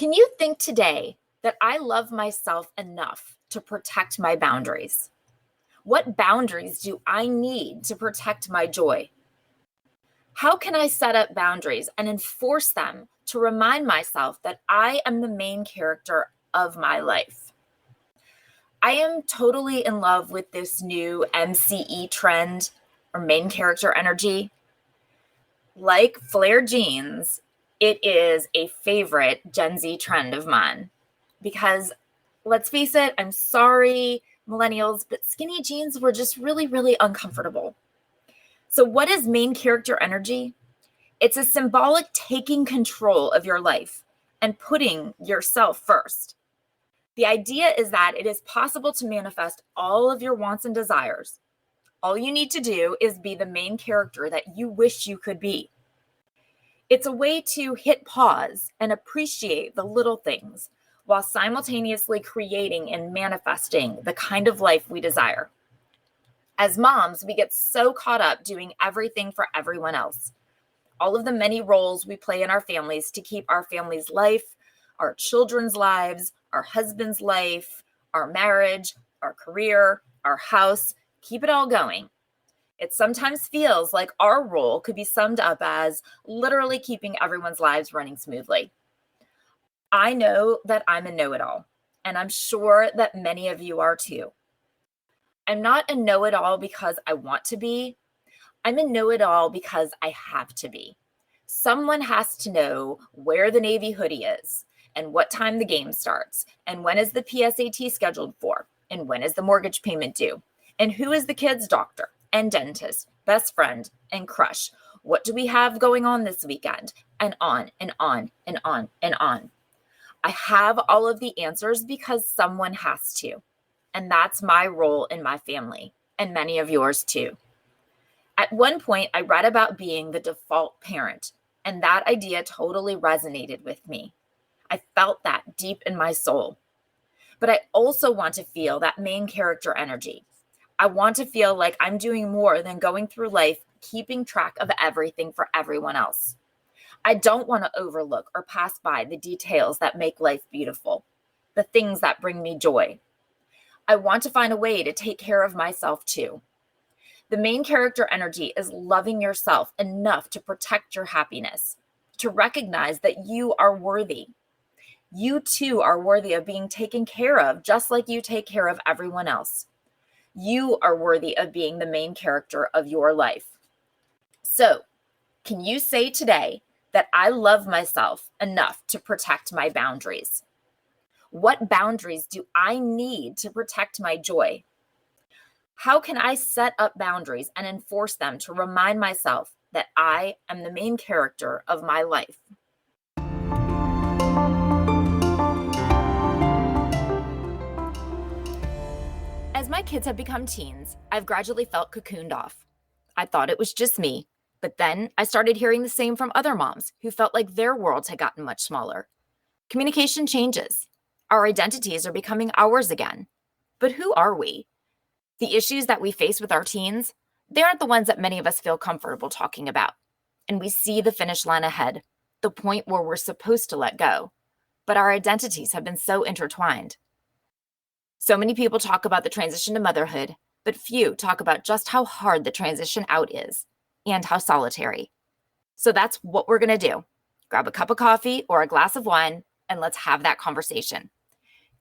Can you think today that I love myself enough to protect my boundaries? What boundaries do I need to protect my joy? How can I set up boundaries and enforce them to remind myself that I am the main character of my life? I am totally in love with this new MCE trend, or main character energy. Like flared jeans, it is a favorite Gen Z trend of mine because let's face it, I'm sorry, millennials, but skinny jeans were just really, really uncomfortable. So what is main character energy? It's a symbolic taking control of your life and putting yourself first. The idea is that it is possible to manifest all of your wants and desires. All you need to do is be the main character that you wish you could be. It's a way to hit pause and appreciate the little things while simultaneously creating and manifesting the kind of life we desire. As moms, we get so caught up doing everything for everyone else. All of the many roles we play in our families to keep our family's life, our children's lives, our husband's life, our marriage, our career, our house, keep it all going. It sometimes feels like our role could be summed up as literally keeping everyone's lives running smoothly. I know that I'm a know-it-all, and I'm sure that many of you are too. I'm not a know-it-all because I want to be. I'm a know-it-all because I have to be. Someone has to know where the Navy hoodie is, and what time the game starts, and when is the PSAT scheduled for, and when is the mortgage payment due, and who is the kid's doctor and dentist, best friend, and crush. What do we have going on this weekend? And on and on and on and on. I have all of the answers because someone has to. And that's my role in my family, and many of yours too. At one point, I read about being the default parent, and that idea totally resonated with me. I felt that deep in my soul. But I also want to feel that main character energy. I want to feel like I'm doing more than going through life keeping track of everything for everyone else. I don't want to overlook or pass by the details that make life beautiful, the things that bring me joy. I want to find a way to take care of myself too. The main character energy is loving yourself enough to protect your happiness, to recognize that you are worthy. You too are worthy of being taken care of, just like you take care of everyone else. You are worthy of being the main character of your life. So, can you say today that I love myself enough to protect my boundaries? What boundaries do I need to protect my joy? How can I set up boundaries and enforce them to remind myself that I am the main character of my life? As my kids have become teens, I've gradually felt cocooned off. I thought it was just me, but then I started hearing the same from other moms who felt like their worlds had gotten much smaller. Communication changes. Our identities are becoming ours again. But who are we? The issues that we face with our teens, they aren't the ones that many of us feel comfortable talking about. And we see the finish line ahead, the point where we're supposed to let go. But our identities have been so intertwined. So many people talk about the transition to motherhood, but few talk about just how hard the transition out is and how solitary. So that's what we're going to do. Grab a cup of coffee or a glass of wine and let's have that conversation.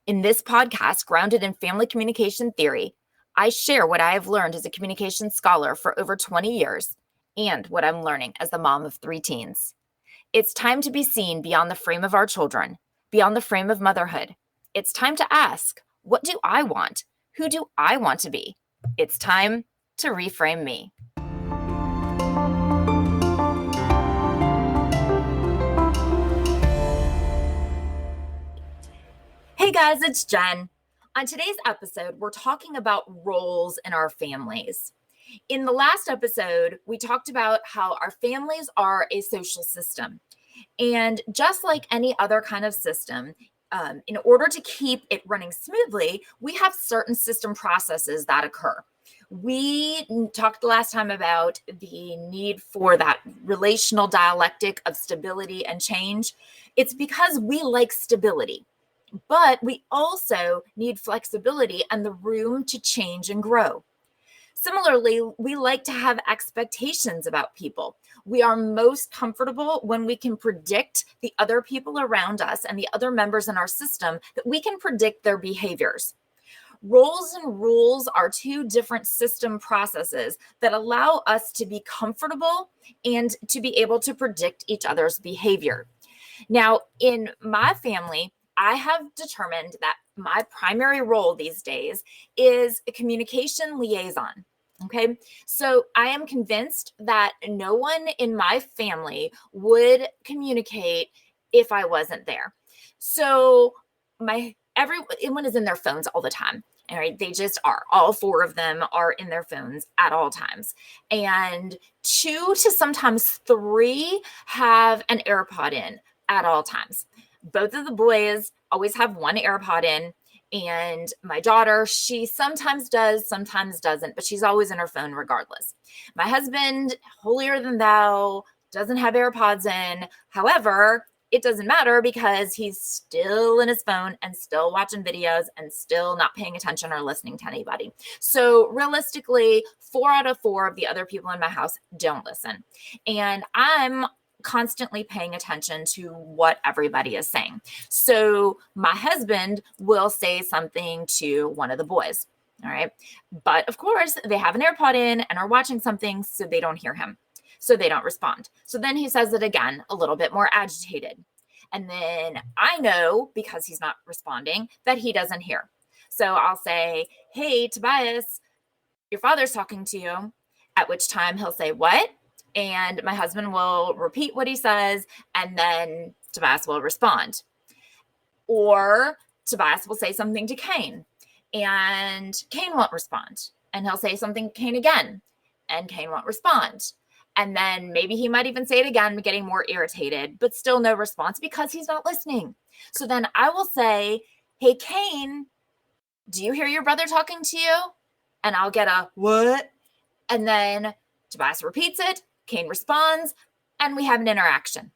In this podcast, grounded in family communication theory, I share what I have learned as a communication scholar for over 20 years and what I'm learning as the mom of 3 teens. It's time to be seen beyond the frame of our children, beyond the frame of motherhood. It's time to ask, what do I want? Who do I want to be? It's time to reframe me. Hey guys, it's Jen. On today's episode, we're talking about roles in our families. In the last episode, we talked about how our families are a social system. And just like any other kind of system, in order to keep it running smoothly, we have certain system processes that occur. We talked last time about the need for that relational dialectic of stability and change. It's because we like stability, but we also need flexibility and the room to change and grow. Similarly, we like to have expectations about people. We are most comfortable when we can predict the other people around us and the other members in our system, that we can predict their behaviors. Roles and rules are two different system processes that allow us to be comfortable and to be able to predict each other's behavior. Now, in my family, I have determined that my primary role these days is a communication liaison. Okay, so I am convinced that no one in my family would communicate if I wasn't there. So everyone is in their phones all the time. All right, they just are. All four of them are in their phones at all times. And two to sometimes three have an AirPod in at all times. Both of the boys always have one AirPod in. And my daughter, she sometimes does, sometimes doesn't, but she's always in her phone regardless. My husband, holier than thou, doesn't have AirPods in. However, it doesn't matter because he's still in his phone and still watching videos and still not paying attention or listening to anybody. So realistically, 4 out of 4 of the other people in my house don't listen. And I'm constantly paying attention to what everybody is saying. So my husband will say something to one of the boys. All right. But of course, they have an AirPod in and are watching something, so they don't hear him. So they don't respond. So then he says it again, a little bit more agitated. And then I know, because he's not responding, that he doesn't hear. So I'll say, "Hey, Tobias, your father's talking to you." At which time he'll say, "What?" And my husband will repeat what he says, and then Tobias will respond. Or Tobias will say something to Kane, and Kane won't respond. And he'll say something to Kane again, and Kane won't respond. And then maybe he might even say it again, getting more irritated, but still no response because he's not listening. So then I will say, "Hey, Kane, do you hear your brother talking to you?" And I'll get a "what?" And then Tobias repeats it, Kane responds, and we have an interaction.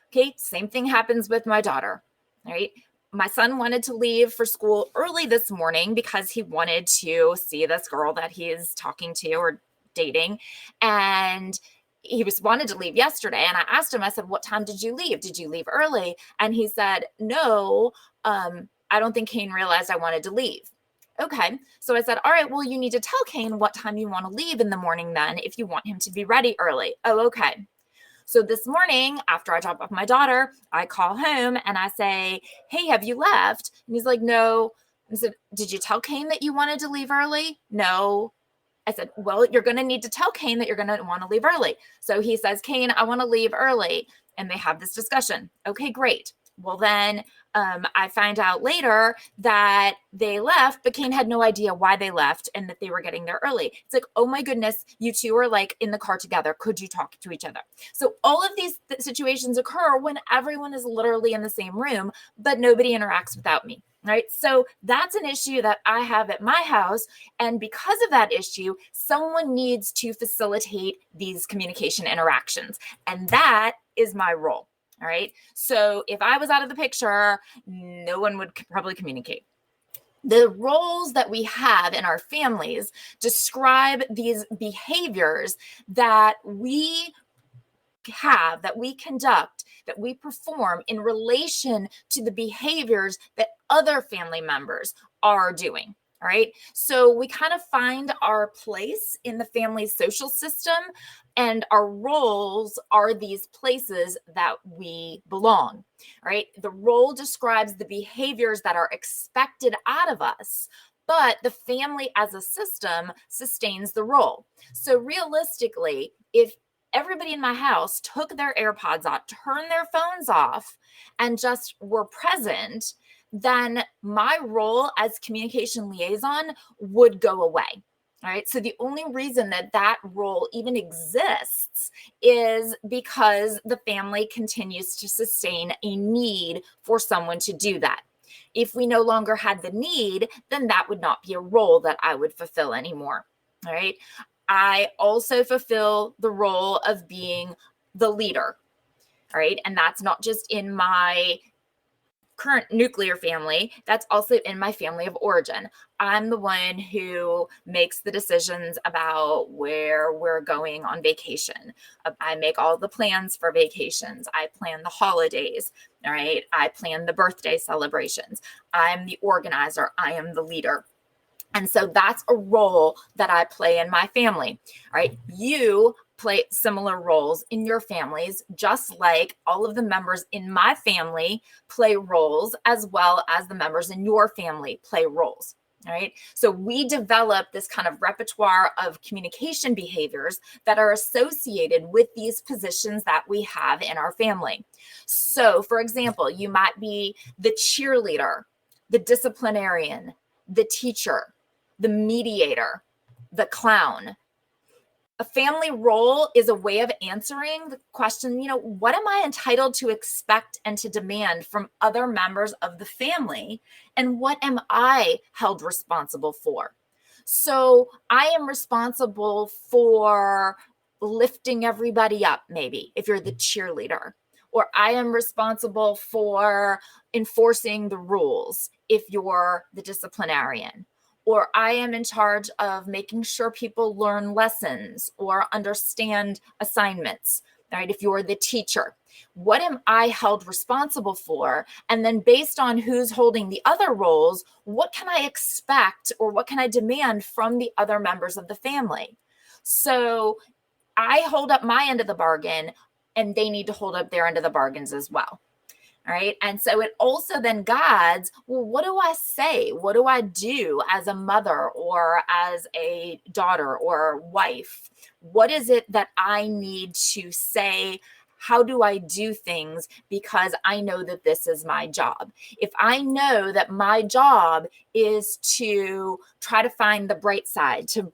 Okay, same thing happens with my daughter. All right. My son wanted to leave for school early this morning because he wanted to see this girl that he is talking to or dating. And he wanted to leave yesterday. And I asked him, I said, "What time did you leave? Did you leave early?" And he said, "No, I don't think Kane realized I wanted to leave." Okay. So I said, "All right, well, you need to tell Kane what time you want to leave in the morning then, if you want him to be ready early." "Oh, okay." So this morning, after I drop off my daughter, I call home and I say, "Hey, have you left?" And he's like, "No." I said, "Did you tell Kane that you wanted to leave early?" "No." I said, "Well, you're going to need to tell Kane that you're going to want to leave early." So he says, "Kane, I want to leave early." And they have this discussion. Okay, great. Well, then I find out later that they left, but Kane had no idea why they left and that they were getting there early. It's like, "Oh my goodness, you two are like in the car together. Could you talk to each other?" So all of these situations occur when everyone is literally in the same room, but nobody interacts without me. Right. So that's an issue that I have at my house. And because of that issue, someone needs to facilitate these communication interactions. And that is my role. All right. So if I was out of the picture, no one would probably communicate. The roles that we have in our families describe these behaviors that we have, that we conduct, that we perform in relation to the behaviors that other family members are doing. All right. So we kind of find our place in the family's social system, and our roles are these places that we belong. All right. The role describes the behaviors that are expected out of us, but the family as a system sustains the role. So realistically, if everybody in my house took their AirPods off, turned their phones off, and just were present, then my role as communication liaison would go away. All right. So the only reason that that role even exists is because the family continues to sustain a need for someone to do that. If we no longer had the need, then that would not be a role that I would fulfill anymore. All right. I also fulfill the role of being the leader. All right. And that's not just in my current nuclear family, that's also in my family of origin. I'm the one who makes the decisions about where we're going on vacation. I make all the plans for vacations. I plan the holidays. All right. I plan the birthday celebrations. I'm the organizer. I am the leader. And so that's a role that I play in my family. All right. You play similar roles in your families, just like all of the members in my family play roles, as well as the members in your family play roles. All right. So we develop this kind of repertoire of communication behaviors that are associated with these positions that we have in our family. So, for example, you might be the cheerleader, the disciplinarian, the teacher, the mediator, the clown. A family role is a way of answering the question, what am I entitled to expect and to demand from other members of the family? And what am I held responsible for? So I am responsible for lifting everybody up, maybe, if you're the cheerleader. Or I am responsible for enforcing the rules if you're the disciplinarian. Or I am in charge of making sure people learn lessons or understand assignments, right? If you're the teacher, what am I held responsible for? And then based on who's holding the other roles, what can I expect or what can I demand from the other members of the family? So I hold up my end of the bargain and they need to hold up their end of the bargains as well. All right. And so it also then guides, well, what do I say? What do I do as a mother or as a daughter or wife? What is it that I need to say? How do I do things? Because I know that this is my job. If I know that my job is to try to find the bright side, to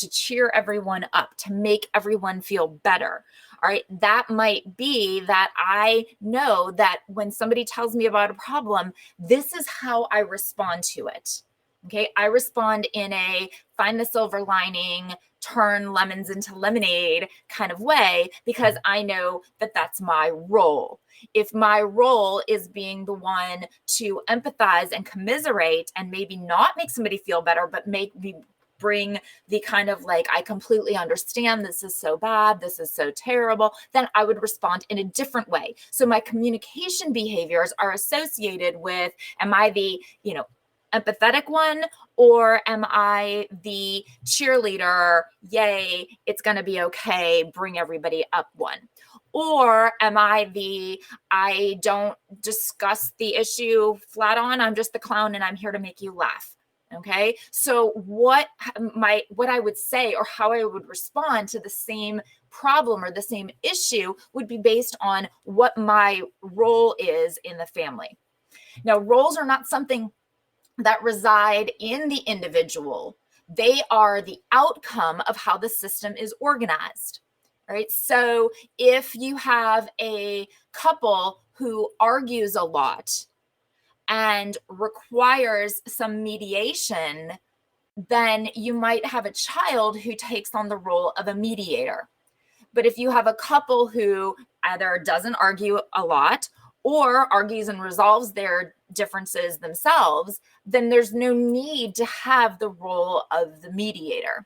cheer everyone up, to make everyone feel better. All right, that might be that I know that when somebody tells me about a problem, this is how I respond to it. Okay, I respond in a find the silver lining, turn lemons into lemonade kind of way, because I know that that's my role. If my role is being the one to empathize and commiserate and maybe not make somebody feel better, but make me bring the kind of like, I completely understand this is so bad, this is so terrible, then I would respond in a different way. So my communication behaviors are associated with, am I the, empathetic one, or am I the cheerleader, yay, it's going to be okay, bring everybody up one? Or am I I don't discuss the issue flat on, I'm just the clown and I'm here to make you laugh? Okay, so what I would say or how I would respond to the same problem or the same issue would be based on what my role is in the family. Now, roles are not something that reside in the individual. They are the outcome of how the system is organized. All right, so if you have a couple who argues a lot and requires some mediation, then you might have a child who takes on the role of a mediator. But if you have a couple who either doesn't argue a lot or argues and resolves their differences themselves, then there's no need to have the role of the mediator.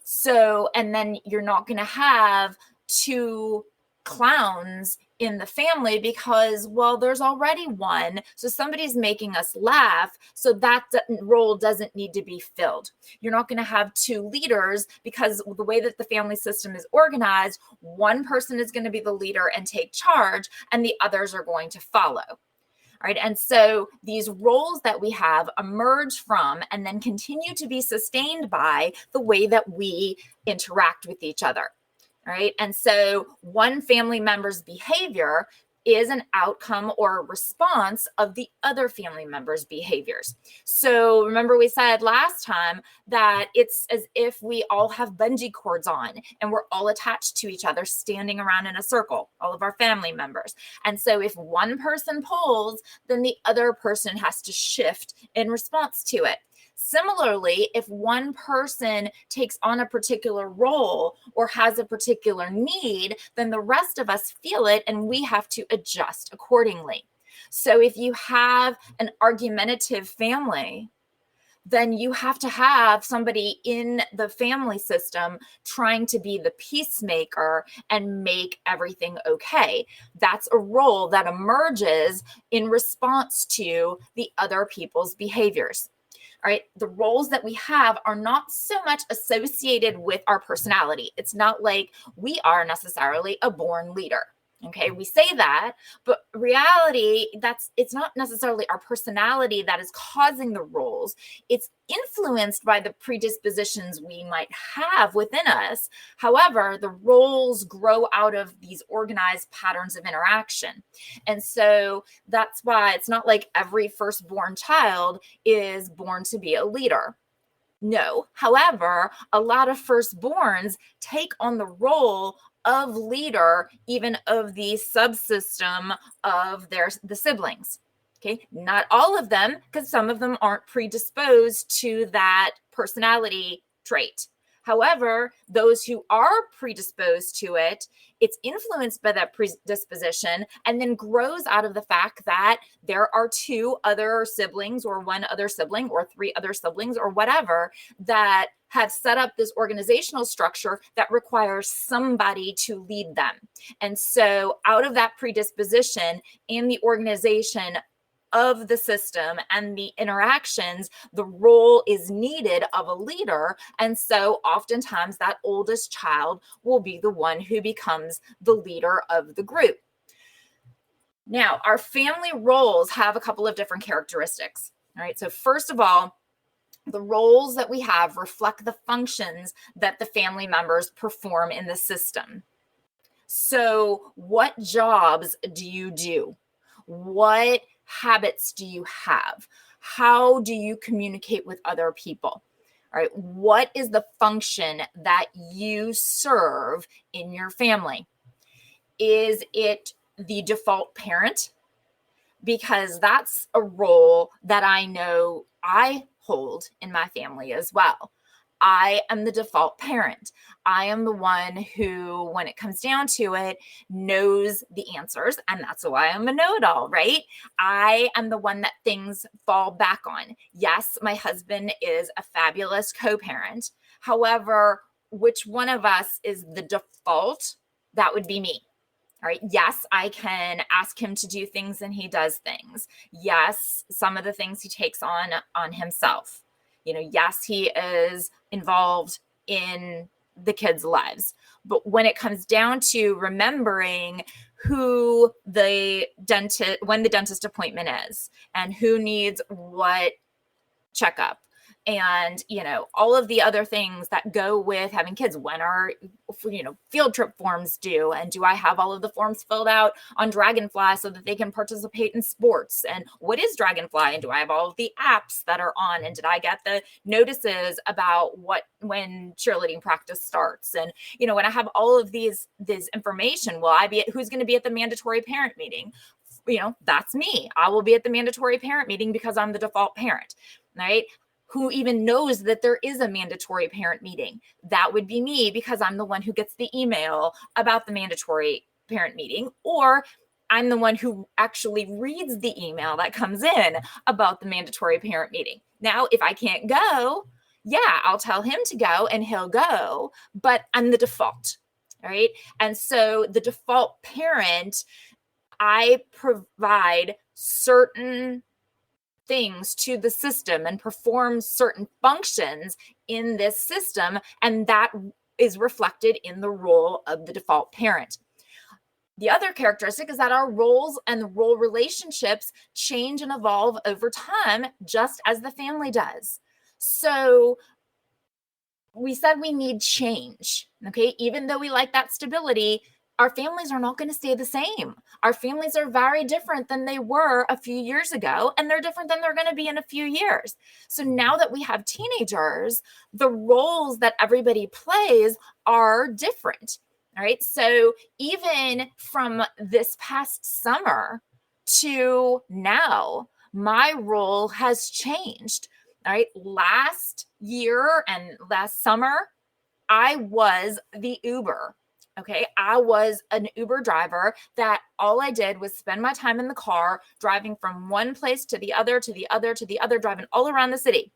So, and then you're not going to have two clowns in the family because, well, there's already one. So somebody's making us laugh. So that role doesn't need to be filled. You're not going to have two leaders because the way that the family system is organized, one person is going to be the leader and take charge, and the others are going to follow. All right. And so these roles that we have emerge from and then continue to be sustained by the way that we interact with each other. All right. And so one family member's behavior is an outcome or a response of the other family members' behaviors. So remember we said last time that it's as if we all have bungee cords on and we're all attached to each other, standing around in a circle, all of our family members. And so if one person pulls, then the other person has to shift in response to it. Similarly, if one person takes on a particular role or has a particular need, then the rest of us feel it and we have to adjust accordingly. So if you have an argumentative family, then you have to have somebody in the family system trying to be the peacemaker and make everything okay. That's a role that emerges in response to the other people's behaviors. All right, the roles that we have are not so much associated with our personality. It's not like we are necessarily a born leader. Okay, we say that, but reality, it's not necessarily our personality that is causing the roles. It's influenced by the predispositions we might have within us. However, the roles grow out of these organized patterns of interaction. And so that's why it's not like every firstborn child is born to be a leader. No. However, a lot of firstborns take on the role of leader, even of the subsystem of the siblings. Okay, not all of them, because some of them aren't predisposed to that personality trait. However, those who are predisposed to it, it's influenced by that predisposition and then grows out of the fact that there are two other siblings or one other sibling or three other siblings or whatever that have set up this organizational structure that requires somebody to lead them. And so out of that predisposition and the organization of the system and the interactions, the role is needed of a leader. And so oftentimes that oldest child will be the one who becomes the leader of the group. Now, our family roles have a couple of different characteristics. All right. So first of all, the roles that we have reflect the functions that the family members perform in the system. So what jobs do you do? What habits do you have? How do you communicate with other people? All right. What is the function that you serve in your family? Is it the default parent? Because that's a role that I know I hold in my family as well. I am the default parent. I am the one who, when it comes down to it, knows the answers. And that's why I'm a know-it-all, right? I am the one that things fall back on. Yes, my husband is a fabulous co-parent. However, which one of us is the default? That would be me. All right. Yes, I can ask him to do things and he does things. Yes, some of the things he takes on himself. Yes, he is involved in the kids' lives. But when it comes down to remembering when the dentist appointment is and who needs what checkup and all of the other things that go with having kids, when are field trip forms due, and do I have all of the forms filled out on Dragonfly so that they can participate in sports, and what is Dragonfly, and do I have all of the apps that are on, and did I get the notices about when cheerleading practice starts, and when I have all of this information, who's going to be at the mandatory parent meeting? That's me. I will be at the mandatory parent meeting because I'm the default parent, right? Who even knows that there is a mandatory parent meeting? That would be me, because I'm the one who gets the email about the mandatory parent meeting, or I'm the one who actually reads the email that comes in about the mandatory parent meeting. Now, if I can't go, yeah, I'll tell him to go and he'll go, but I'm the default, right? And so the default parent, I provide certain things to the system and perform certain functions in this system, and that is reflected in the role of the default parent. The other characteristic is that our roles and the role relationships change and evolve over time, just as the family does. So we said we need change, okay? Even though we like that stability, our families are not going to stay the same. Our families are very different than they were a few years ago, and they're different than they're going to be in a few years. So now that we have teenagers, the roles that everybody plays are different. All right. So even from this past summer to now, my role has changed. All right. Last year and last summer, I was the Uber. Okay. I was an Uber driver that all I did was spend my time in the car, driving from one place to the other, to the other, to the other, driving all around the city.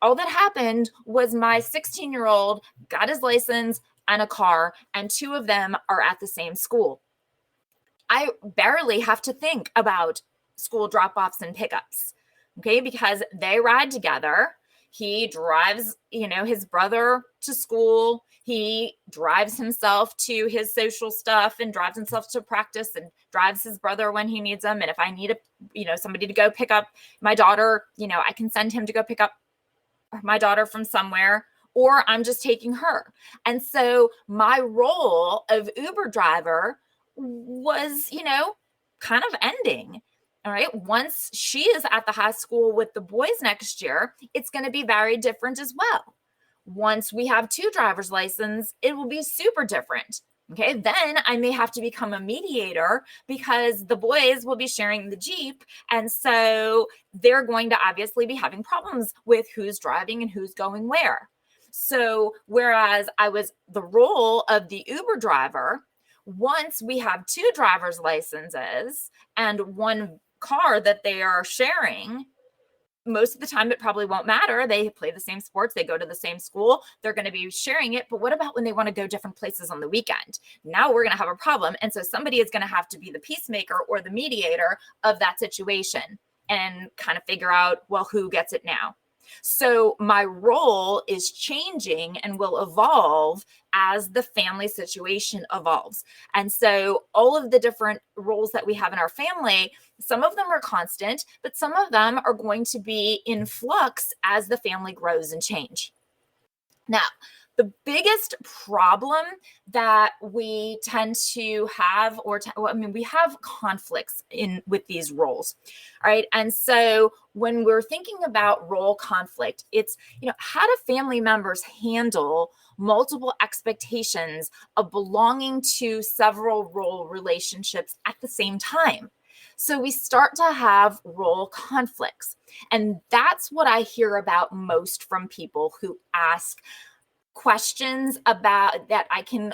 All that happened was my 16-year-old got his license and a car, and two of them are at the same school. I barely have to think about school drop-offs and pickups, okay, because they ride together. He drives, his brother to school. He drives himself to his social stuff and drives himself to practice and drives his brother when he needs him. And if I need somebody to go pick up my daughter, I can send him to go pick up my daughter from somewhere, or I'm just taking her. And so my role of Uber driver was, kind of ending. All right. Once she is at the high school with the boys next year, it's going to be very different as well. Once we have two driver's license, it will be super different. Okay, then I may have to become a mediator because the boys will be sharing the Jeep. And so they're going to obviously be having problems with who's driving and who's going where. So whereas I was the role of the Uber driver, once we have two driver's licenses and one car that they are sharing, most of the time it probably won't matter. They play the same sports, they go to the same school, they're going to be sharing it. But what about when they want to go different places on the weekend? Now we're going to have a problem. And so somebody is going to have to be the peacemaker or the mediator of that situation and kind of figure out, well, who gets it now? So my role is changing and will evolve as the family situation evolves. And so all of the different roles that we have in our family, some of them are constant, but some of them are going to be in flux as the family grows and change. Now, the biggest problem that we tend to have, we have conflicts with these roles, all right? And so when we're thinking about role conflict, it's, how do family members handle multiple expectations of belonging to several role relationships at the same time? So we start to have role conflicts. And that's what I hear about most from people who ask questions about that I can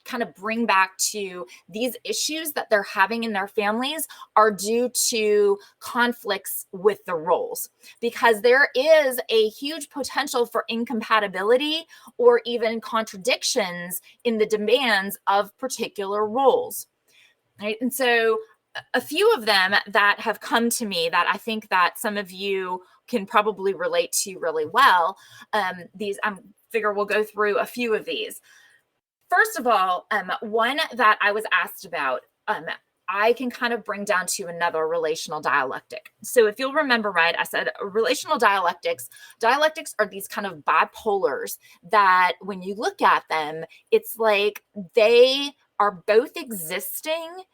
kind of bring back to these issues that they're having in their families are due to conflicts with the roles, because there is a huge potential for incompatibility or even contradictions in the demands of particular roles. Right? And so a few of them that have come to me that I think that some of you can probably relate to really well. Figure we'll go through a few of these. First of all, one that I was asked about, I can kind of bring down to another relational dialectic. So if you'll remember right, I said relational dialectics are these kind of bipolars that when you look at them, it's like they are both existing,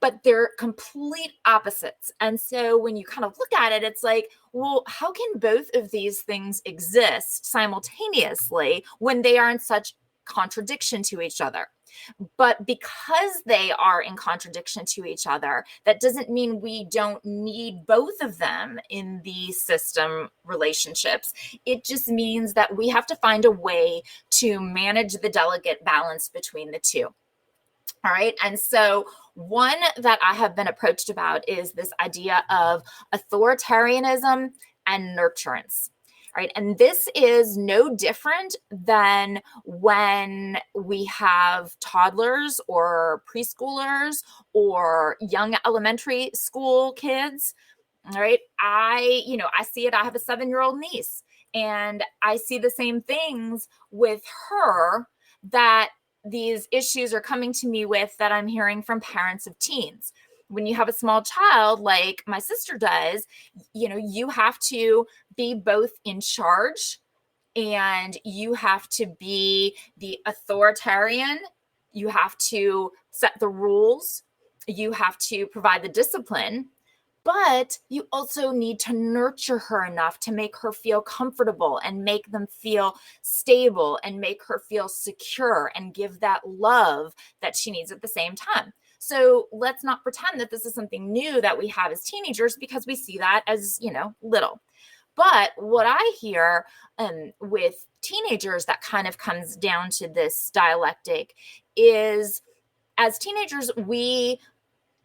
but they're complete opposites. And so when you kind of look at it, it's like, well, how can both of these things exist simultaneously when they are in such contradiction to each other? But because they are in contradiction to each other, that doesn't mean we don't need both of them in the system relationships. It just means that we have to find a way to manage the delicate balance between the two. All right. And so one that I have been approached about is this idea of authoritarianism and nurturance. Right. And this is no different than when we have toddlers or preschoolers or young elementary school kids. All right. I see it. I have a 7-year-old niece, and I see the same things with her that these issues are coming to me with that I'm hearing from parents of teens. When you have a small child like my sister does, you have to be both in charge and you have to be the authoritarian. You have to set the rules. You have to provide the discipline. But you also need to nurture her enough to make her feel comfortable and make them feel stable and make her feel secure and give that love that she needs at the same time. So let's not pretend that this is something new that we have as teenagers, because we see that as, little. But what I hear with teenagers that kind of comes down to this dialectic is, as teenagers, we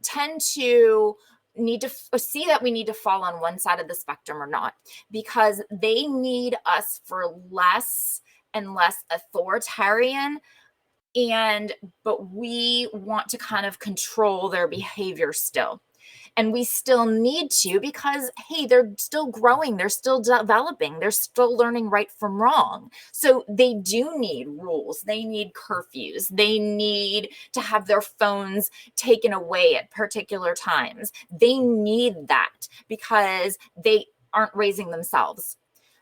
tend to need to see that we need to fall on one side of the spectrum or not, because they need us for less and less authoritarian, but we want to kind of control their behavior still. And we still need to, because, hey, they're still growing, they're still developing, they're still learning right from wrong. So they do need rules, they need curfews, they need to have their phones taken away at particular times. They need that because they aren't raising themselves.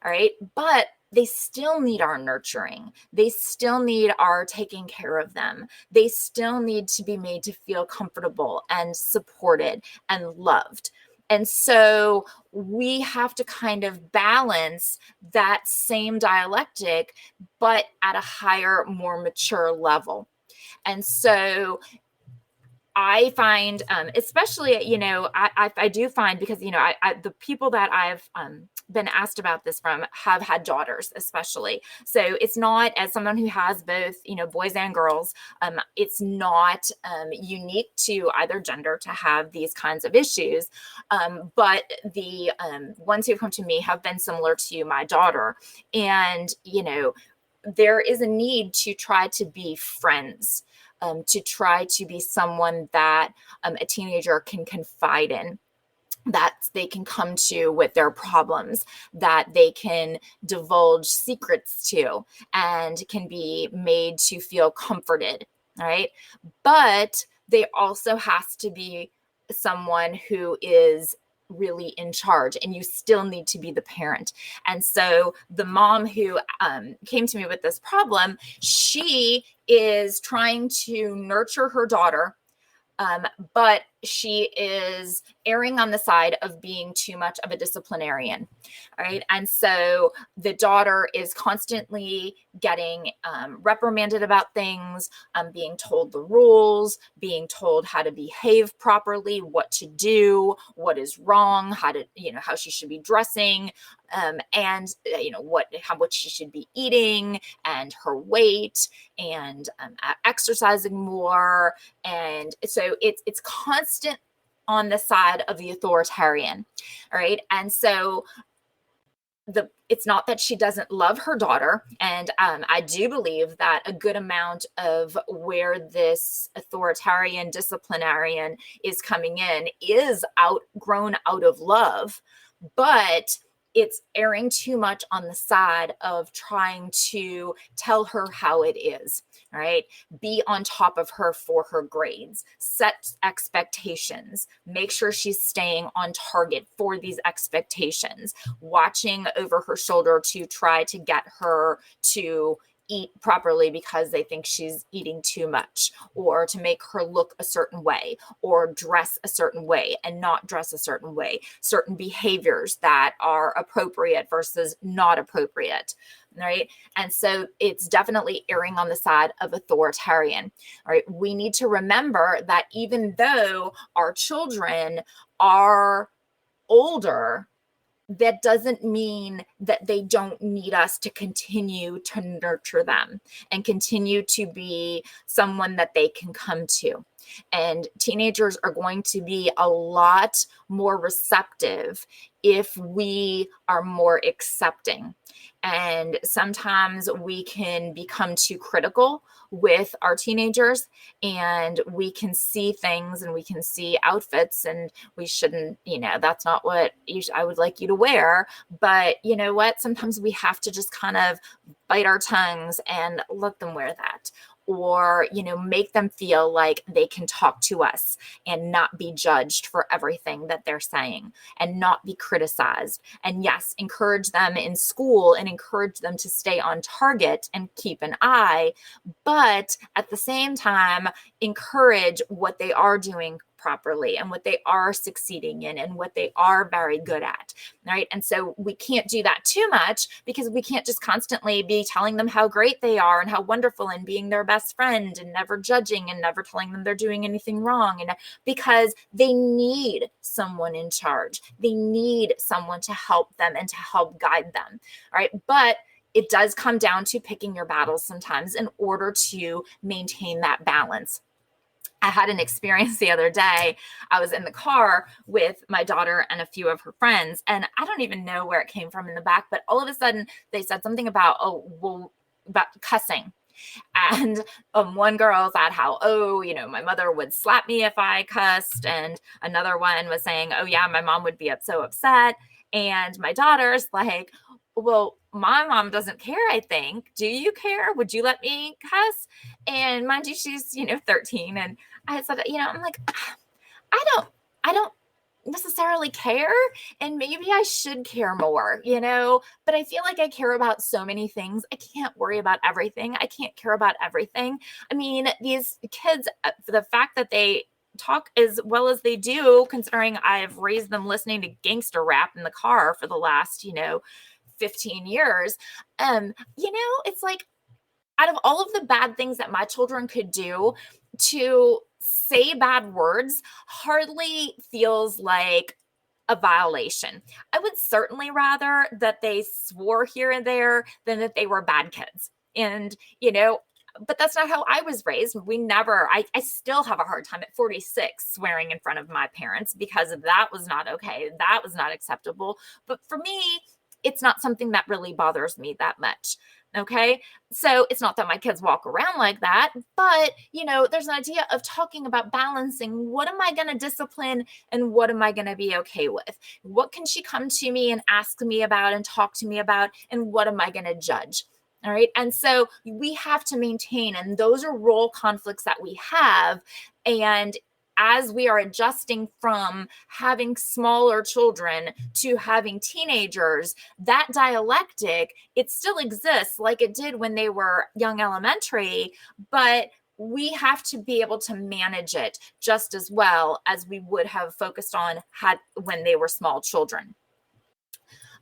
All right. But they still need our nurturing. They still need our taking care of them. They still need to be made to feel comfortable and supported and loved. And so we have to kind of balance that same dialectic, but at a higher, more mature level. And so I find, especially, I do find, because, the people that I've been asked about this from have had daughters, especially. So it's not, as someone who has both, boys and girls, it's not unique to either gender to have these kinds of issues. But the ones who've come to me have been similar to my daughter. And, there is a need to try to be friends. To try to be someone that a teenager can confide in, that they can come to with their problems, that they can divulge secrets to, and can be made to feel comforted, right? But they also has to be someone who is really in charge, and you still need to be the parent. And so the mom who came to me with this problem, she is trying to nurture her daughter, but she is erring on the side of being too much of a disciplinarian, right? And so the daughter is constantly getting reprimanded about things, being told the rules, being told how to behave properly, what to do, what is wrong, how she should be dressing, and what she should be eating, and her weight, and exercising more. And so it's constant on the side of the authoritarian. All right. And so it's not that she doesn't love her daughter. And I do believe that a good amount of where this authoritarian disciplinarian is coming in is grown out of love, but it's erring too much on the side of trying to tell her how it is, right? Be on top of her for her grades, set expectations, make sure she's staying on target for these expectations, watching over her shoulder to try to get her to eat properly because they think she's eating too much, or to make her look a certain way, or dress a certain way and not dress a certain way, certain behaviors that are appropriate versus not appropriate, right? And so it's definitely erring on the side of authoritarian, right? We need to remember that even though our children are older, that doesn't mean that they don't need us to continue to nurture them and continue to be someone that they can come to. And teenagers are going to be a lot more receptive if we are more accepting. And sometimes we can become too critical with our teenagers, and we can see things and we can see outfits, and we shouldn't, that's not what I would like you to wear. But you know what? Sometimes we have to just kind of bite our tongues and let them wear that. Or, make them feel like they can talk to us and not be judged for everything that they're saying, and not be criticized. And yes, encourage them in school and encourage them to stay on target and keep an eye. But at the same time, encourage what they are doing properly and what they are succeeding in and what they are very good at, right? And so we can't do that too much, because we can't just constantly be telling them how great they are and how wonderful and being their best friend and never judging and never telling them they're doing anything wrong. And because they need someone in charge, they need someone to help them and to help guide them, all right? But it does come down to picking your battles sometimes in order to maintain that balance. I had an experience the other day. I was in the car with my daughter and a few of her friends, and I don't even know where it came from in the back, but all of a sudden they said something about, about cussing. And one girl said how, my mother would slap me if I cussed. And another one was saying, oh yeah, my mom would be so upset. And my daughter's like, well, my mom doesn't care, I think. Do you care? Would you let me cuss? And mind you, she's, 13. And I said, I'm like, I don't necessarily care. And maybe I should care more, but I feel like I care about so many things. I can't worry about everything. I can't care about everything. I mean, these kids, the fact that they talk as well as they do, considering I've raised them listening to gangster rap in the car for the last, 15 years. It's like, out of all of the bad things that my children could do, to say bad words hardly feels like a violation. I would certainly rather that they swore here and there than that they were bad kids. And, but that's not how I was raised. I still have a hard time at 46 swearing in front of my parents, because that was not okay. That was not acceptable. But for me, it's not something that really bothers me that much. Okay. So it's not that my kids walk around like that, but there's an idea of talking about balancing. What am I going to discipline and what am I going to be okay with? What can she come to me and ask me about and talk to me about? And what am I going to judge? All right. And so we have to maintain, and those are role conflicts that we have. And as we are adjusting from having smaller children to having teenagers, that dialectic, it still exists like it did when they were young elementary, but we have to be able to manage it just as well as we would have focused on when they were small children.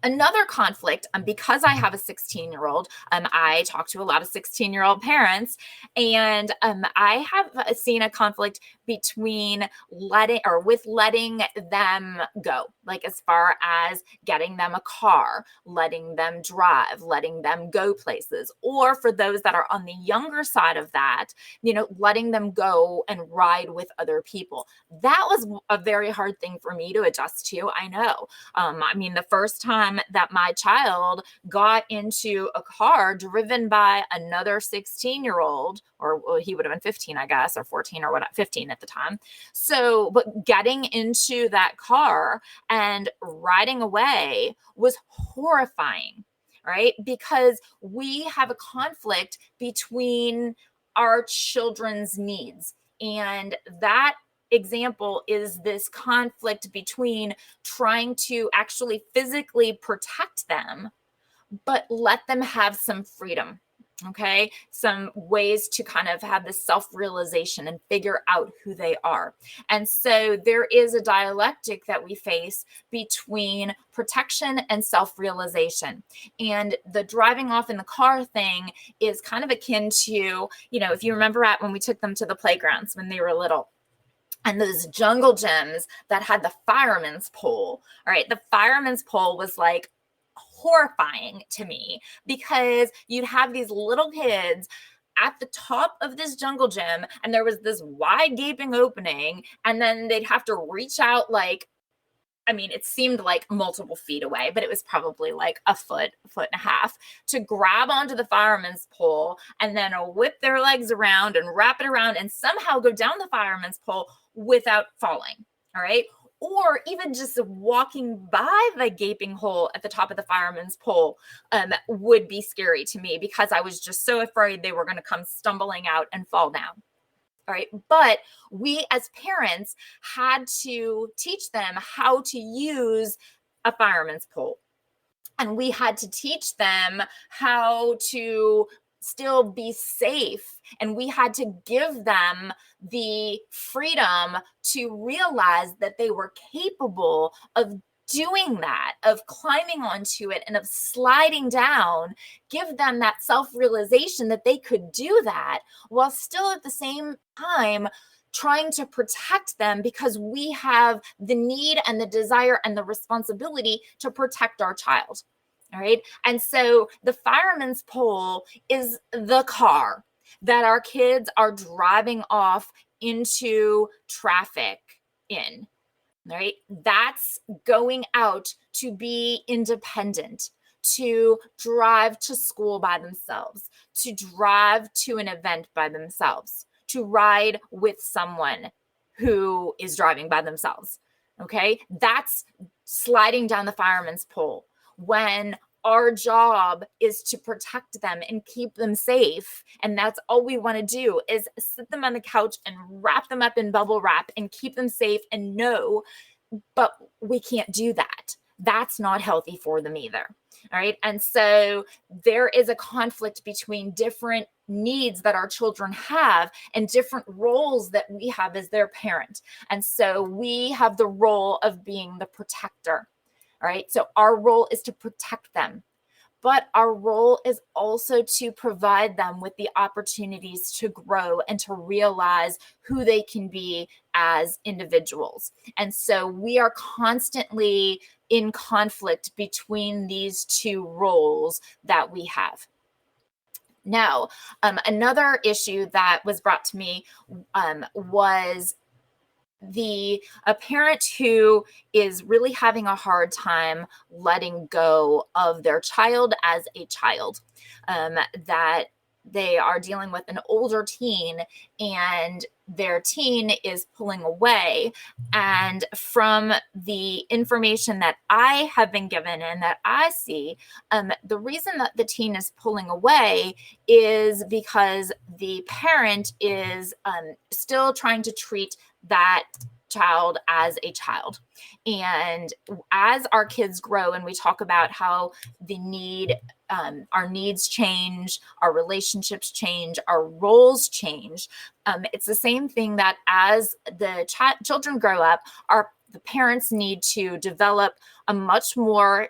Another conflict, because I have a 16-year-old, I talk to a lot of 16-year-old parents, and I have seen a conflict between letting them go, like as far as getting them a car, letting them drive, letting them go places, or for those that are on the younger side of that, letting them go and ride with other people. That was a very hard thing for me to adjust to. I know. The first time that my child got into a car driven by another 16-year-old, or he would have been 15, I guess, or 14 or what, 15 at the time. So, but getting into that car and riding away was horrifying, right? Because we have a conflict between our children's needs. And that example is this conflict between trying to actually physically protect them, but let them have some freedom. Okay. Some ways to kind of have this self-realization and figure out who they are. And so there is a dialectic that we face between protection and self-realization. And the driving off in the car thing is kind of akin to, if you remember when we took them to the playgrounds when they were little, and those jungle gyms that had the fireman's pole. All right. The fireman's pole was like horrifying to me, because you'd have these little kids at the top of this jungle gym, and there was this wide gaping opening, and then they'd have to reach out it seemed like multiple feet away, but it was probably like a foot and a half, to grab onto the fireman's pole and then whip their legs around and wrap it around and somehow go down the fireman's pole without falling. All right. Or even just walking by the gaping hole at the top of the fireman's pole would be scary to me, because I was just so afraid they were going to come stumbling out and fall down. All right. But we as parents had to teach them how to use a fireman's pole. And we had to teach them how to still be safe. And we had to give them the freedom to realize that they were capable of doing that, of climbing onto it and of sliding down, give them that self-realization that they could do that while still at the same time trying to protect them, because we have the need and the desire and the responsibility to protect our child. All right. And so the fireman's pole is the car that our kids are driving off into traffic in. Right? That's going out to be independent, to drive to school by themselves, to drive to an event by themselves, to ride with someone who is driving by themselves. Okay? That's sliding down the fireman's pole. When our job is to protect them and keep them safe. And that's all we want to do, is sit them on the couch and wrap them up in bubble wrap and keep them safe and know, but we can't do that. That's not healthy for them either. All right. And so there is a conflict between different needs that our children have and different roles that we have as their parent. And so we have the role of being the protector. All right. So our role is to protect them, but our role is also to provide them with the opportunities to grow and to realize who they can be as individuals. And so we are constantly in conflict between these two roles that we have. Now, another issue that was brought to me was a parent who is really having a hard time letting go of their child as a child, that they are dealing with an older teen and their teen is pulling away. And from the information that I have been given and that I see, the reason that the teen is pulling away is because the parent is still trying to treat that child as a child. And as our kids grow and we talk about how our needs change, our relationships change, our roles change, it's the same thing that as the children grow up, the parents need to develop a much more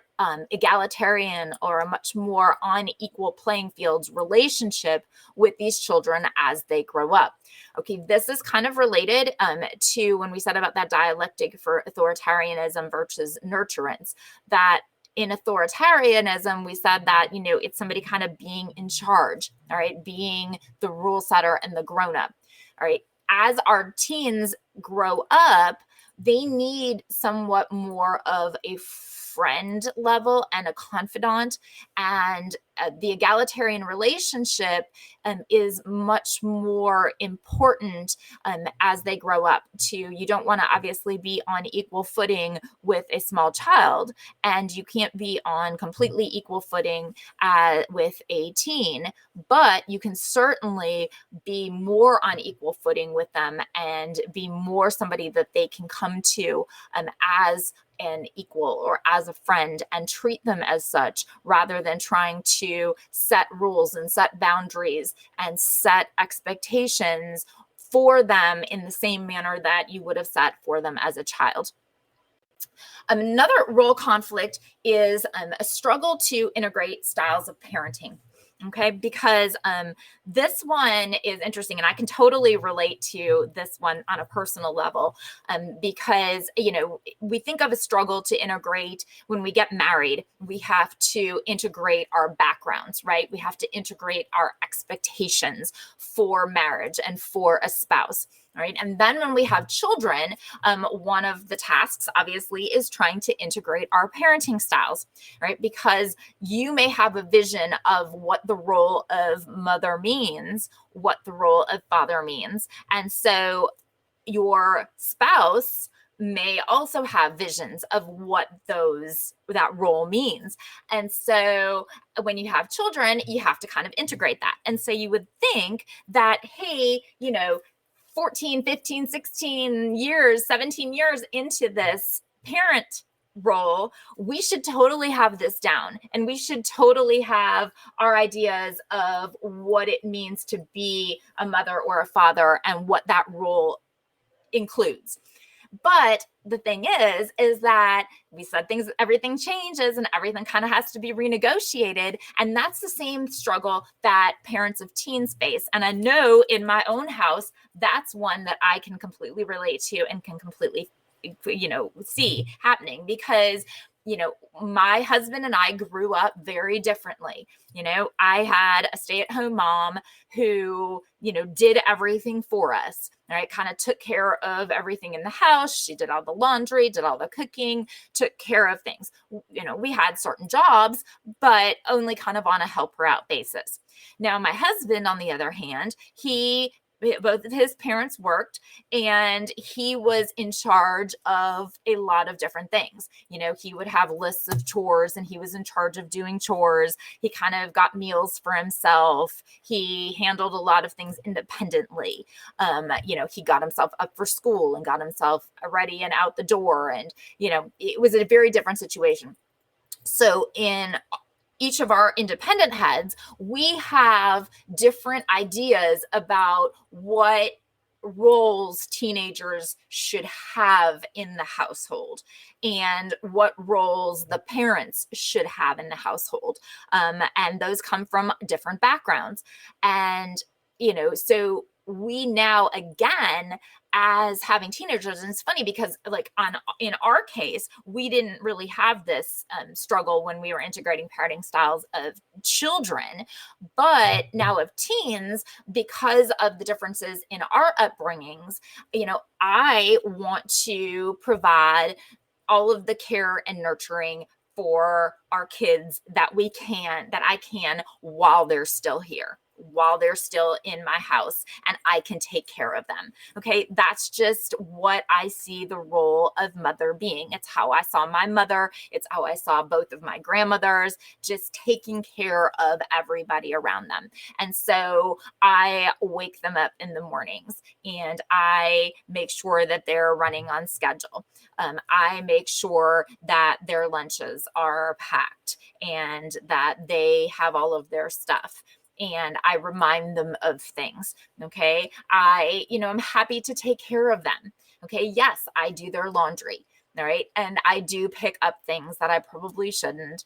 egalitarian or a much more on equal playing fields relationship with these children as they grow up. Okay, this is kind of related to when we said about that dialectic for authoritarianism versus nurturance, that in authoritarianism, we said that, it's somebody kind of being in charge, all right, being the rule setter and the grown up, all right. As our teens grow up, they need somewhat more of a friend level and a confidant, and the egalitarian relationship is much more important as they grow up. You don't want to obviously be on equal footing with a small child, and you can't be on completely equal footing with a teen, but you can certainly be more on equal footing with them and be more somebody that they can come to as an equal or as a friend, and treat them as such, rather than trying to set rules and set boundaries and set expectations for them in the same manner that you would have set for them as a child. Another role conflict is a struggle to integrate styles of parenting. Okay, because this one is interesting, and I can totally relate to this one on a personal level, because, we think of a struggle to integrate when we get married. We have to integrate our backgrounds, right? We have to integrate our expectations for marriage and for a spouse. All right. And then when we have children, one of the tasks, obviously, is trying to integrate our parenting styles, right? Because you may have a vision of what the role of mother means, what the role of father means. And so your spouse may also have visions of what that role means. And so when you have children, you have to kind of integrate that. And so you would think that, hey, 14, 15, 16 years, 17 years into this parent role, we should totally have this down, and we should totally have our ideas of what it means to be a mother or a father and what that role includes. But the thing is that we said everything changes and everything kind of has to be renegotiated. And that's the same struggle that parents of teens face. And I know in my own house, that's one that I can completely relate to and can completely, see happening, because my husband and I grew up very differently. I had a stay-at-home mom who, did everything for us, right? Kind of took care of everything in the house. She did all the laundry, did all the cooking, took care of things. We had certain jobs, but only kind of on a help her out basis. Now, my husband, on the other hand, both of his parents worked, and he was in charge of a lot of different things. He would have lists of chores, and he was in charge of doing chores. He kind of got meals for himself. He handled a lot of things independently. He got himself up for school and got himself ready and out the door. And, it was a very different situation. So in each of our independent heads, we have different ideas about what roles teenagers should have in the household and what roles the parents should have in the household. And those come from different backgrounds. And, so we now, again, as having teenagers, and it's funny because in our case, we didn't really have this struggle when we were integrating parenting styles of children, but now of teens, because of the differences in our upbringings, I want to provide all of the care and nurturing for our kids that I can while they're still here, while they're still in my house, and I can take care of them. Okay. That's just what I see the role of mother being. It's how I saw my mother. It's how I saw both of my grandmothers, just taking care of everybody around them. And so I wake them up in the mornings, and I make sure that they're running on schedule. I make sure that their lunches are packed and that they have all of their stuff. And I remind them of things. Okay. I'm happy to take care of them. Okay. Yes, I do their laundry. All right. And I do pick up things that I probably shouldn't.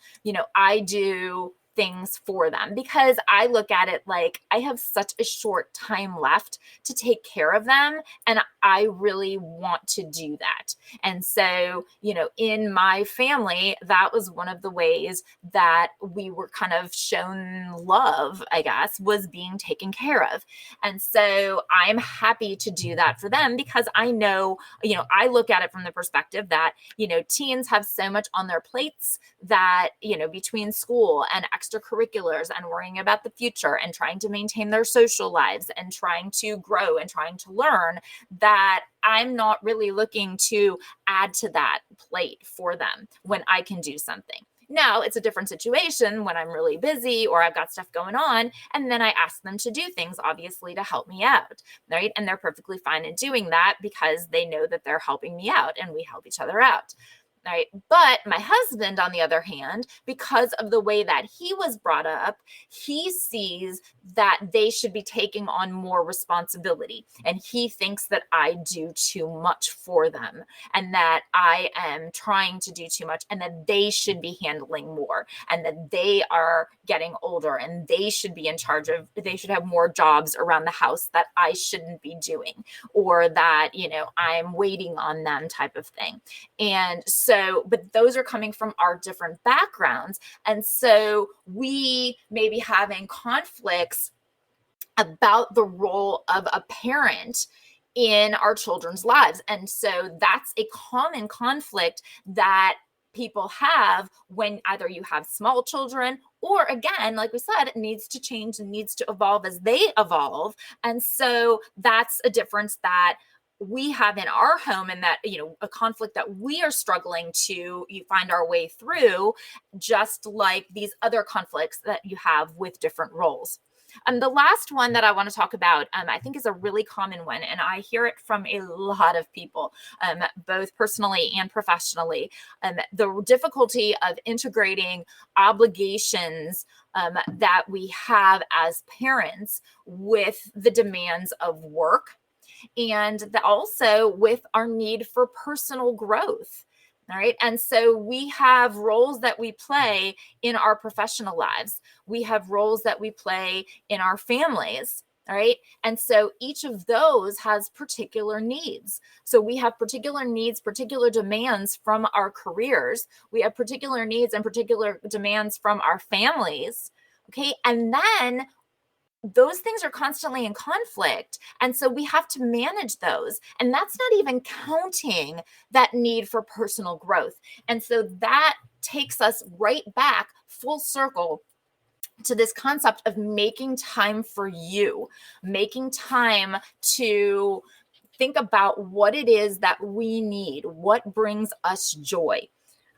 I do things for them because I look at it like I have such a short time left to take care of them. And I really want to do that. And so, in my family, that was one of the ways that we were kind of shown love, I guess, was being taken care of. And so I'm happy to do that for them because I know, I look at it from the perspective that, teens have so much on their plates that, between school and extracurriculars and worrying about the future and trying to maintain their social lives and trying to grow and trying to learn, that I'm not really looking to add to that plate for them when I can do something. Now, it's a different situation when I'm really busy or I've got stuff going on, and then I ask them to do things, obviously, to help me out, right? And they're perfectly fine in doing that because they know that they're helping me out and we help each other out. Right. But my husband, on the other hand, because of the way that he was brought up, he sees that they should be taking on more responsibility. And he thinks that I do too much for them and that I am trying to do too much and that they should be handling more and that they are getting older and they should be in charge of, they should have more jobs around the house that I shouldn't be doing, or that, I'm waiting on them type of thing. And so, but those are coming from our different backgrounds. And so we may be having conflicts about the role of a parent in our children's lives. And so that's a common conflict that people have when either you have small children or, again, like we said, it needs to change and needs to evolve as they evolve. And so that's a difference that we have in our home, and that, a conflict that we are struggling to find our way through, just like these other conflicts that you have with different roles. The last one that I want to talk about, I think is a really common one, and I hear it from a lot of people, both personally and professionally. The difficulty of integrating obligations that we have as parents with the demands of work, and also with our need for personal growth. All right. And so we have roles that we play in our professional lives. We have roles that we play in our families. All right. And so each of those has particular needs. So we have particular needs, particular demands from our careers. We have particular needs and particular demands from our families. Okay. And then those things are constantly in conflict. And so we have to manage those. And that's not even counting that need for personal growth. And so that takes us right back full circle to this concept of making time for you, making time to think about what it is that we need, what brings us joy.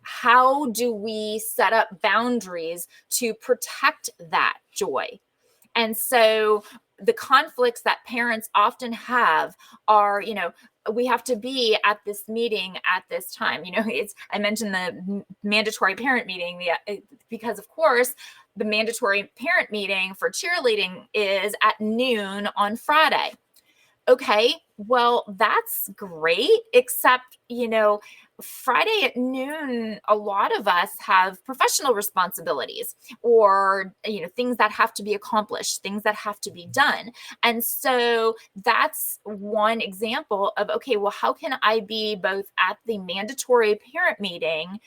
How do we set up boundaries to protect that joy? And so the conflicts that parents often have are, we have to be at this meeting at this time. I mentioned the mandatory parent meeting because, of course, the mandatory parent meeting for cheerleading is at noon on Friday. Okay, well, that's great, except, Friday at noon, a lot of us have professional responsibilities or, things that have to be accomplished, things that have to be done. And so that's one example of, okay, well, how can I be both at the mandatory parent meeting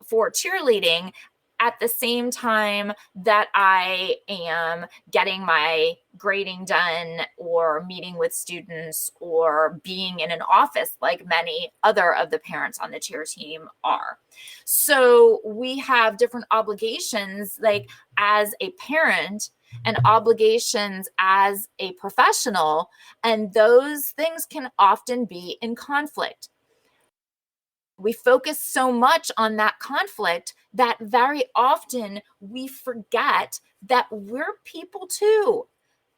for cheerleading at the same time that I am getting my grading done or meeting with students or being in an office like many other of the parents on the cheer team are. So we have different obligations, like as a parent and obligations as a professional, and those things can often be in conflict. We focus so much on that conflict that very often we forget that we're people too.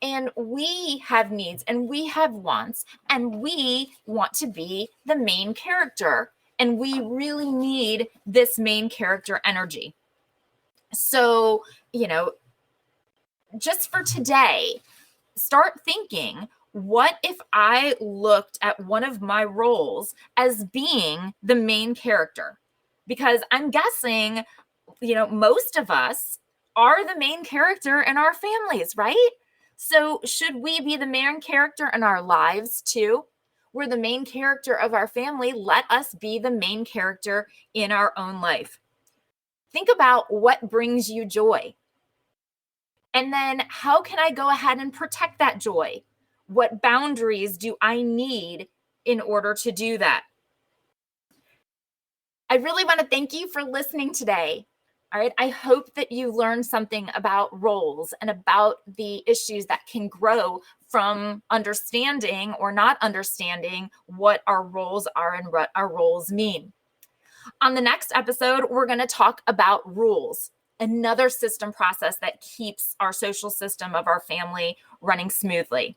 And we have needs and we have wants, and we want to be the main character. And we really need this main character energy. So, just for today, start thinking, what if I looked at one of my roles as being the main character? Because I'm guessing, most of us are the main character in our families, right? So should we be the main character in our lives too? We're the main character of our family. Let us be the main character in our own life. Think about what brings you joy. And then how can I go ahead and protect that joy? What boundaries do I need in order to do that? I really want to thank you for listening today. All right. I hope that you learned something about roles and about the issues that can grow from understanding or not understanding what our roles are and what our roles mean. On the next episode, we're going to talk about rules, another system process that keeps our social system of our family running smoothly.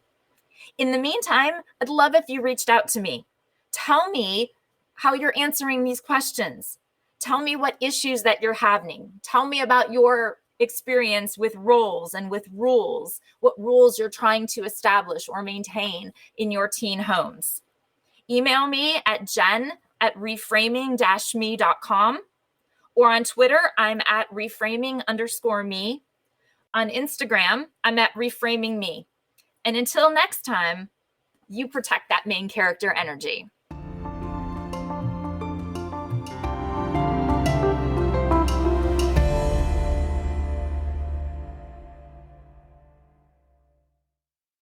In the meantime, I'd love if you reached out to me. Tell me how you're answering these questions. Tell me what issues that you're having. Tell me about your experience with roles and with rules, what rules you're trying to establish or maintain in your teen homes. Email me at jen@reframing-me.com, or on Twitter, I'm at reframing_me. On Instagram, I'm at reframing me. And until next time, you protect that main character energy.